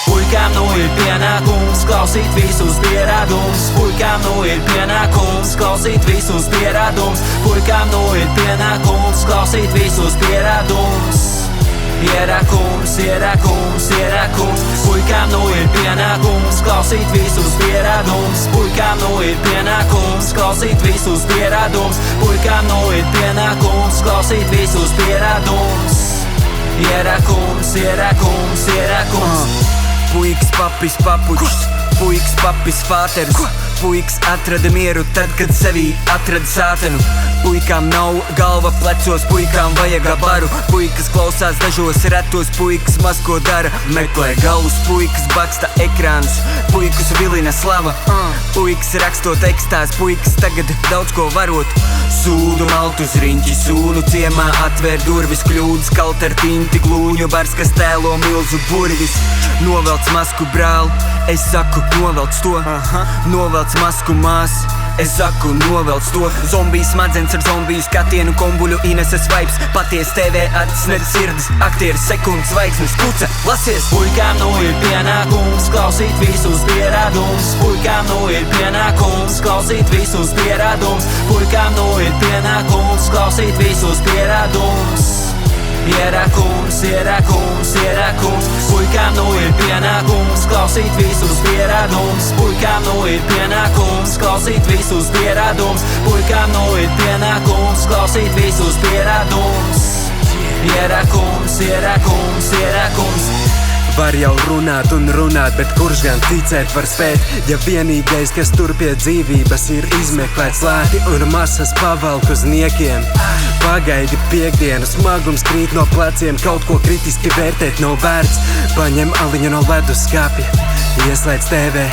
Puikām nu ir pienākums klausīt visus pierādumus. Puikām nu ir pienākums klausīt visus pierādumus. Puikām nu ir pienākums klausīt visus pierādumus. Ierakums, ierakums, ierakums. Puikām nu ir pienākums klausīt visus pierādumus. Puikām nu ir pienākums klausīt visus pierādumus. Puikām nu ir pienākums klausīt visus pierādumus. Ierakums, ierakums, ierakums. Puikas papis papučs, puikas papis fāterus. Puikas atrada mieru tad, kad sevī atrada sātanu. Puikām nav galva plecos, puikām vajag baru. Puikas klausās dažos retos, puikas maz ko dara. Meklē galus, puikas baksta ekrāns, puikas vilina slava. Puikas rakstot tekstās, puikas tagad daudz ko varot. Sūdu maltu uz riņķi, sūnu ciemā atvēr durvis. Kļūdas kalt ar tinti, glūņu bars, kas tēlo milzu burvis. Novelc masku brāl, es saku novelc to. Novelc masku mās, es saku novelc to. Zombijas smadzenes ar zombiju skatienu, kombuļu Ineses vibes. Paties TV acis, nedz sirds, aktieri sekundes zvaigznes. Kuce, lasies! Puikām nu ir pienākums klausīt visus pierādumus. Puikām nu ir pienākums klausīt visus pierādumus. Puikām nu ir pienākums klausīt visus pierādumus. Ierakums, ierakums, ierakums. Puikām nu ir pienākums klausīt visus pierādumus. Puikām nu ir pienākums klausīt visus pierādumus. Puikām nu ir pienākums klausīt visus pierādumus. Ierakums, ierakums, ierakums. Var jau runāt un runāt, bet kurš gan ticēt var spēt, ja vienīgais, kas tur pie dzīvības ir izmeklēts lēti un masas pavalk uz niekiem. Pagaidi piekdienu, smagums krīt no pleciem, kaut ko kritiski vērtēt nav vērts. Paņem aliņu no leduskapja, ieslēdz TV,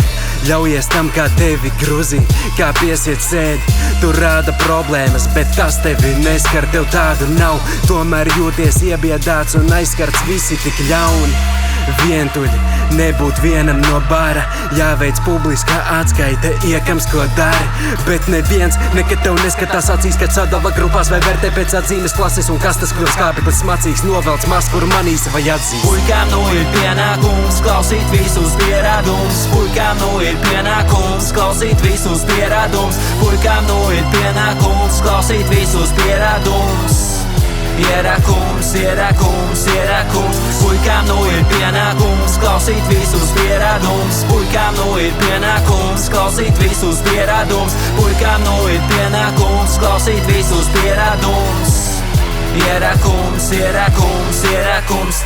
ļaujies tam, kā tevi gruzin, kā piesiet sēdi. Tu rāda problēmas, bet tas tevi neskar, tev tādu nav. Tomēr jūties iebiedāts un aizskarts, visi tik ļauni. Vientuļi, nebūt vienam no bara, jāveic publiskā atskaite, iekams, ko dari. Bet neviens nekad tev neskatās acīs, kad sadala grupās vai vērtē pēc atzīmes klases. Un kas tas kļūst kāpeklis smacīgs, novelc maskuru manīs vai atzīs. Puikām nu ir pienākums klausīt visus pierādumus. Puikām nu ir pienākums klausīt visus pierādumus. Puikām nu ir pienākums klausīt visus pierādumus. Ierakums, ierakums, ierakums. Puikām nu ir pienākums klausīt visus pierādumus. Puikām nu ir pienākums klausīt visus pierādumus. Puikām nu ir pienākums klausīt visus pierādumus. Ierakums, ierakums, ierakums.